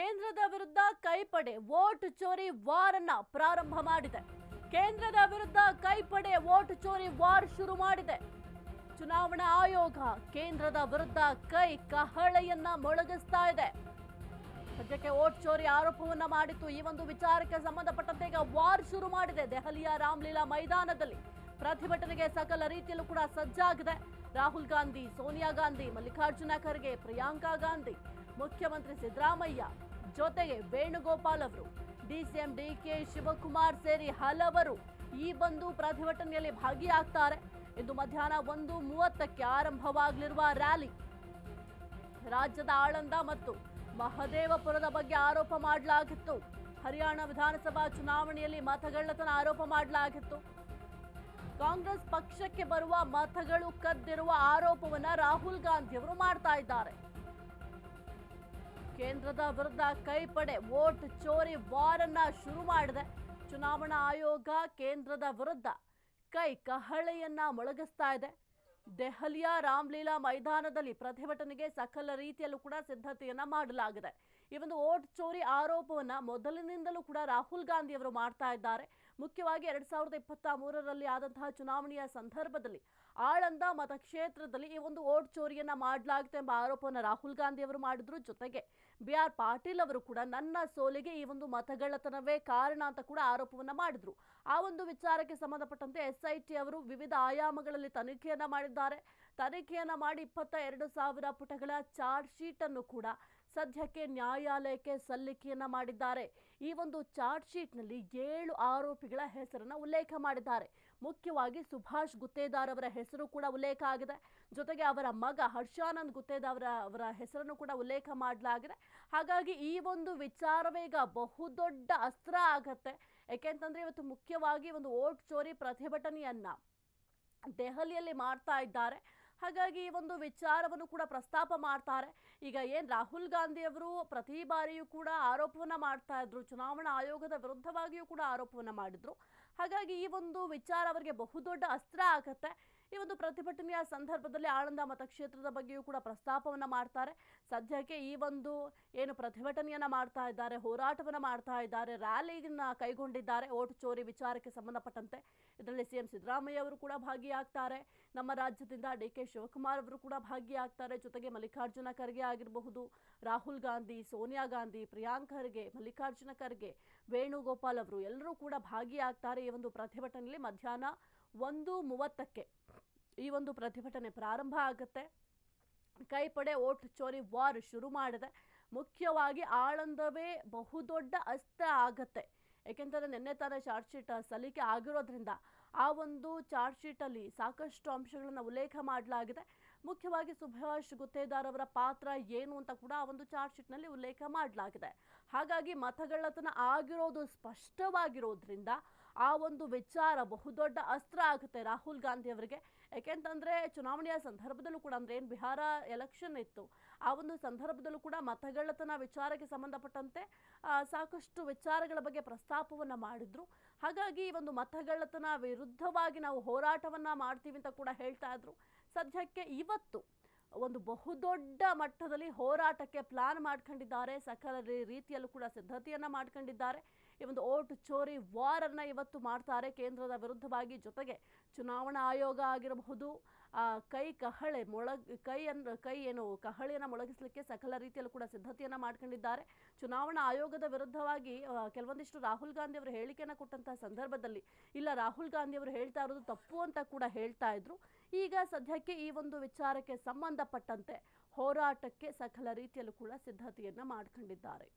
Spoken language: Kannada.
ಕೇಂದ್ರದ ವಿರುದ್ಧ ಕೈಪಡೆ ವೋಟ್ ಚೋರಿ ವಾರ್ ಅನ್ನ ಪ್ರಾರಂಭ ಮಾಡಿದೆ. ಕೇಂದ್ರದ ವಿರುದ್ಧ ಕೈಪಡೆ ವೋಟ್ ಚೋರಿ ವಾರ್ ಶುರು ಮಾಡಿದೆ. ಚುನಾವಣಾ ಆಯೋಗ ಕೇಂದ್ರದ ವಿರುದ್ಧ ಕೈ ಕಹಳೆಯನ್ನ ಮೊಳಗಿಸ್ತಾ ಇದೆ. ಸದ್ಯಕ್ಕೆ ವೋಟ್ ಚೋರಿ ಆರೋಪವನ್ನ ಮಾಡಿತ್ತು. ಈ ಒಂದು ವಿಚಾರಕ್ಕೆ ಸಂಬಂಧಪಟ್ಟಂತೆ ಈಗ ವಾರ್ ಶುರು ಮಾಡಿದೆ. ದೆಹಲಿಯ ರಾಮಲೀಲಾ ಮೈದಾನದಲ್ಲಿ ಪ್ರತಿಭಟನೆಗೆ ಸಕಲ ರೀತಿಯಲ್ಲೂ ಕೂಡ ಸಜ್ಜಾಗಿದೆ. ರಾಹುಲ್ ಗಾಂಧಿ, ಸೋನಿಯಾ ಗಾಂಧಿ, ಮಲ್ಲಿಕಾರ್ಜುನ ಖರ್ಗೆ, ಪ್ರಿಯಾಂಕಾ ಗಾಂಧಿ, ಮುಖ್ಯಮಂತ್ರಿ ಸಿದ್ದರಾಮಯ್ಯ ಜೊತೆಗೆ ವೇಣುಗೋಪಾಲ್ ಅವರು, ಡಿಸಿಎಂ ಡಿಕೆ ಶಿವಕುಮಾರ್ ಸೇರಿ ಹಲವರು ಈ ಬಂದು ಪ್ರತಿಭಟನೆಯಲ್ಲಿ ಭಾಗಿಯಾಗ್ತಾರೆ. ಇಂದು ಮಧ್ಯಾಹ್ನ 1:30ಕ್ಕೆ ಆರಂಭವಾಗಲಿರುವ ರ್ಯಾಲಿ ರಾಜ್ಯದ ಆಳಂದ ಮತ್ತು ಮಹದೇವಪುರದ ಬಗ್ಗೆ ಆರೋಪ ಮಾಡಲಾಗಿತ್ತು. ಹರಿಯಾಣ ವಿಧಾನಸಭಾ ಚುನಾವಣೆಯಲ್ಲಿ ಮತಗಳ್ಳತನ ಆರೋಪ ಮಾಡಲಾಗಿತ್ತು. ಕಾಂಗ್ರೆಸ್ ಪಕ್ಷಕ್ಕೆ ಬರುವ ಮತಗಳು ಕದ್ದಿರುವ ಆರೋಪವನ್ನ ರಾಹುಲ್ ಗಾಂಧಿ ಅವರು ಮಾಡ್ತಾ ಇದ್ದಾರೆ. ಕೇಂದ್ರದ ವಿರುದ್ಧ ಕೈಪಡೆ ವೋಟ್ ಚೋರಿ ವಾರ್ ಅನ್ನ ಶುರು ಮಾಡಿದೆ. ಚುನಾವಣಾ ಆಯೋಗ ಕೇಂದ್ರದ ವಿರುದ್ಧ ಕೈ ಕಹಳೆಯನ್ನ ಮೊಳಗಿಸ್ತಾ ಇದೆ. ದೆಹಲಿಯ ರಾಮಲೀಲಾ ಮೈದಾನದಲ್ಲಿ ಪ್ರತಿಭಟನೆಗೆ ಸಕಲ ರೀತಿಯಲ್ಲೂ ಕೂಡ ಸಿದ್ಧತೆಯನ್ನ ಮಾಡಲಾಗಿದೆ. ಈ ಒಂದು ವೋಟ್ ಚೋರಿ ಆರೋಪವನ್ನ ಮೊದಲಿನಿಂದಲೂ ಕೂಡ ರಾಹುಲ್ ಗಾಂಧಿ ಅವರು ಮಾಡ್ತಾ ಇದ್ದಾರೆ. ಮುಖ್ಯವಾಗಿ 2023ರಲ್ಲಿ ಆದಂತಹ ಚುನಾವಣೆಯ ಸಂದರ್ಭದಲ್ಲಿ ಆಳಂದ ಮತಕ್ಷೇತ್ರದಲ್ಲಿ ಈ ಒಂದು ವೋಟ್ ಚೋರಿಯನ್ನ ಮಾಡಲಾಗಿದೆ ಎಂಬ ಆರೋಪವನ್ನು ರಾಹುಲ್ ಗಾಂಧಿ ಅವರು ಮಾಡಿದ್ರು. ಜೊತೆಗೆ BR ಪಾಟೀಲ್ ಅವರು ಕೂಡ ನನ್ನ ಸೋಲಿಗೆ ಈ ಒಂದು ಮತಗಳ್ಳತನವೇ ಕಾರಣ ಅಂತ ಕೂಡ ಆರೋಪವನ್ನ ಮಾಡಿದ್ರು. ಆ ಒಂದು ವಿಚಾರಕ್ಕೆ ಸಂಬಂಧಪಟ್ಟಂತೆ SIT ಅವರು ವಿವಿಧ ಆಯಾಮಗಳಲ್ಲಿ ತನಿಖೆಯನ್ನ ಮಾಡಿದ್ದಾರೆ. ತನಿಖೆಯನ್ನ ಮಾಡಿ 22,000 ಪುಟಗಳ ಚಾರ್ಜ್ ಶೀಟ್ ಅನ್ನು ಕೂಡ ಸದ್ಯಕ್ಕೆ ನ್ಯಾಯಾಲಯಕ್ಕೆ ಸಲ್ಲಿಕೆಯನ್ನ ಮಾಡಿದ್ದಾರೆ. ಈ ಒಂದು ಚಾರ್ಜ್ ಶೀಟ್ ನಲ್ಲಿ 7 ಆರೋಪಿಗಳ ಹೆಸರನ್ನ ಉಲ್ಲೇಖ ಮಾಡಿದ್ದಾರೆ. ಮುಖ್ಯವಾಗಿ ಸುಭಾಷ್ ಗುತ್ತೇದಾರ್ ಅವರ ಹೆಸರು ಕೂಡ ಉಲ್ಲೇಖ ಆಗಿದೆ. ಜೊತೆಗೆ ಅವರ ಮಗ ಹರ್ಷಾನಂದ್ ಗುತ್ತೇದಾರ್ ಅವರ ಹೆಸರನ್ನು ಕೂಡ ಉಲ್ಲೇಖ ಮಾಡಲಾಗಿದೆ. ಹಾಗಾಗಿ ಈ ಒಂದು ವಿಚಾರವೇ ಈಗ ಬಹುದೊಡ್ಡ ಅಸ್ತ್ರ ಆಗತ್ತೆ. ಯಾಕೆಂತಂದ್ರೆ ಇವತ್ತು ಮುಖ್ಯವಾಗಿ ಒಂದು ವೋಟ್ ಚೋರಿ ಪ್ರತಿಭಟನೆಯನ್ನ ದೆಹಲಿಯಲ್ಲಿ ಮಾಡ್ತಾ ಇದ್ದಾರೆ. ಹಾಗಾಗಿ ಈ ಒಂದು ವಿಚಾರವನ್ನು ಕೂಡ ಪ್ರಸ್ತಾಪ ಮಾಡ್ತಾರೆ. ಈಗ ರಾಹುಲ್ ಗಾಂಧಿ ಅವರು ಪ್ರತಿ ಬಾರಿಯೂ ಕೂಡ ಆರೋಪವನ್ನ ಮಾಡ್ತಾ ಇದ್ರು. ಚುನಾವಣಾ ಆಯೋಗದ ವಿರುದ್ಧವಾಗಿಯೂ ಕೂಡ ಆರೋಪವನ್ನ ಮಾಡಿದ್ರು. ಹಾಗಾಗಿ ಈ ಒಂದು ವಿಚಾರ ಅವರಿಗೆ ಬಹುದೊಡ್ಡ ಅಸ್ತ್ರ ಆಗತ್ತೆ. ಈ ಒಂದು ಪ್ರತಿಭಟನೆಯ ಸಂದರ್ಭದಲ್ಲಿ ಆಳಂದ ಮತಕ್ಷೇತ್ರದ ಬಗ್ಗೆಯೂ ಕೂಡ ಪ್ರಸ್ತಾಪವನ್ನ ಮಾಡ್ತಾರೆ. ಸದ್ಯಕ್ಕೆ ಈ ಒಂದು ಪ್ರತಿಭಟನೆಯನ್ನ ಮಾಡ್ತಾ ಇದ್ದಾರೆ, ಹೋರಾಟವನ್ನ ಮಾಡ್ತಾ ಇದ್ದಾರೆ, ರ್ಯಾಲಿಯನ್ನ ಕೈಗೊಂಡಿದ್ದಾರೆ ವೋಟ್ ಚೋರಿ ವಿಚಾರಕ್ಕೆ ಸಂಬಂಧಪಟ್ಟಂತೆ. ಇದರಲ್ಲಿ CM ಸಿದ್ದರಾಮಯ್ಯ ಅವರು ಕೂಡ ಭಾಗಿಯಾಗ್ತಾರೆ. ನಮ್ಮ ರಾಜ್ಯದಿಂದ DK ಶಿವಕುಮಾರ್ ಅವರು ಕೂಡ ಭಾಗಿಯಾಗ್ತಾರೆ. ಜೊತೆಗೆ ಮಲ್ಲಿಕಾರ್ಜುನ ಖರ್ಗೆ ಆಗಿರಬಹುದು, ರಾಹುಲ್ ಗಾಂಧಿ, ಸೋನಿಯಾ ಗಾಂಧಿ, ಪ್ರಿಯಾಂಕಾ ಖರ್ಗೆ, ಮಲ್ಲಿಕಾರ್ಜುನ ಖರ್ಗೆ, ವೇಣುಗೋಪಾಲ್ ಅವರು ಎಲ್ಲರೂ ಕೂಡ ಭಾಗಿಯಾಗ್ತಾರೆ. ಈ ಒಂದು ಪ್ರತಿಭಟನೆಯಲ್ಲಿ ಮಧ್ಯಾಹ್ನ 1:30ಕ್ಕೆ ಈ ಒಂದು ಪ್ರತಿಭಟನೆ ಪ್ರಾರಂಭ ಆಗುತ್ತೆ. ಕೈಪಡೆ ವೋಟ್ ಚೋರಿ ವಾರ್ ಶುರು ಮಾಡಿದೆ. ಮುಖ್ಯವಾಗಿ ಆಳಂದವೇ ಬಹುದೊಡ್ಡ ಅಸ್ತ್ರ ಆಗತ್ತೆ. ಏಕೆಂದರೆ ನಿನ್ನೆ ತಾನೇ ಚಾರ್ಜ್ ಶೀಟ್ ಸಲ್ಲಿಕೆ ಆಗಿರೋದ್ರಿಂದ ಆ ಒಂದು ಚಾರ್ಜ್ ಶೀಟಲ್ಲಿ ಸಾಕಷ್ಟು ಅಂಶಗಳನ್ನು ಉಲ್ಲೇಖ ಮಾಡಲಾಗಿದೆ. ಮುಖ್ಯವಾಗಿ ಸುಭಾಷ್ ಗುತ್ತೇದಾರ್ ಅವರ ಪಾತ್ರ ಏನು ಅಂತ ಕೂಡ ಆ ಒಂದು ಚಾರ್ಜ್ ಶೀಟ್ನಲ್ಲಿ ಉಲ್ಲೇಖ ಮಾಡಲಾಗಿದೆ. ಹಾಗಾಗಿ ಮತಗಳ್ಳತನ ಆಗಿರೋದು ಸ್ಪಷ್ಟವಾಗಿರೋದ್ರಿಂದ ಆ ಒಂದು ವಿಚಾರ ಬಹುದೊಡ್ಡ ಅಸ್ತ್ರ ಆಗುತ್ತೆ ರಾಹುಲ್ ಗಾಂಧಿ ಅವರಿಗೆ. ಯಾಕೆಂತಂದ್ರೆ ಚುನಾವಣೆಯ ಸಂದರ್ಭದಲ್ಲೂ ಕೂಡ ಬಿಹಾರ ಎಲೆಕ್ಷನ್ ಇತ್ತು, ಆ ಒಂದು ಸಂದರ್ಭದಲ್ಲೂ ಕೂಡ ಮತಗಳ್ಳತನ ವಿಚಾರಕ್ಕೆ ಸಂಬಂಧಪಟ್ಟಂತೆ ಸಾಕಷ್ಟು ವಿಚಾರಗಳ ಬಗ್ಗೆ ಪ್ರಸ್ತಾಪವನ್ನ ಮಾಡಿದ್ರು. ಹಾಗಾಗಿ ಈ ಒಂದು ಮತಗಳ್ಳತನ ವಿರುದ್ಧವಾಗಿ ನಾವು ಹೋರಾಟವನ್ನ ಮಾಡ್ತೀವಿ ಅಂತ ಕೂಡ ಹೇಳ್ತಾ ಇದ್ರು. ಸದ್ಯಕ್ಕೆ ಇವತ್ತು ಒಂದು ಬಹುದೊಡ್ಡ ಮಟ್ಟದಲ್ಲಿ ಹೋರಾಟಕ್ಕೆ ಪ್ಲಾನ್ ಮಾಡ್ಕೊಂಡಿದ್ದಾರೆ. ಸಕಲ ರೀತಿಯಲ್ಲೂ ಕೂಡ ಸಿದ್ಧತೆಯನ್ನ ಮಾಡ್ಕೊಂಡಿದ್ದಾರೆ. ಈ ಒಂದು ವೋಟ್ ಚೋರಿ ವಾರ್ ಅನ್ನ ಇವತ್ತು ಮಾಡ್ತಾರೆ ಕೇಂದ್ರದ ವಿರುದ್ಧವಾಗಿ. ಜೊತೆಗೆ ಚುನಾವಣಾ ಆಯೋಗ ಆಗಿರಬಹುದು, ಕಹಳೆಯನ್ನ ಮೊಳಗಿಸಲಿಕ್ಕೆ ಸಕಲ ರೀತಿಯಲ್ಲೂ ಕೂಡ ಸಿದ್ಧತೆಯನ್ನ ಮಾಡ್ಕೊಂಡಿದ್ದಾರೆ. ಚುನಾವಣಾ ಆಯೋಗದ ವಿರುದ್ಧವಾಗಿ ಕೆಲವೊಂದಿಷ್ಟು ರಾಹುಲ್ ಗಾಂಧಿ ಅವರು ಹೇಳಿಕೆಯನ್ನ ಕೊಟ್ಟಂತಹ ಸಂದರ್ಭದಲ್ಲಿ ಇಲ್ಲ, ರಾಹುಲ್ ಗಾಂಧಿ ಅವರು ಹೇಳ್ತಾ ಇರೋದು ತಪ್ಪು ಅಂತ ಕೂಡ ಹೇಳ್ತಾ ಇದ್ರು. ಈಗ ಸದ್ಯಕ್ಕೆ ಈ ಒಂದು ವಿಚಾರಕ್ಕೆ ಸಂಬಂಧಪಟ್ಟಂತೆ ಹೋರಾಟಕ್ಕೆ ಸಕಲ ರೀತಿಯಲ್ಲೂ ಕೂಡ ಸಿದ್ಧತೆಯನ್ನ ಮಾಡ್ಕೊಂಡಿದ್ದಾರೆ.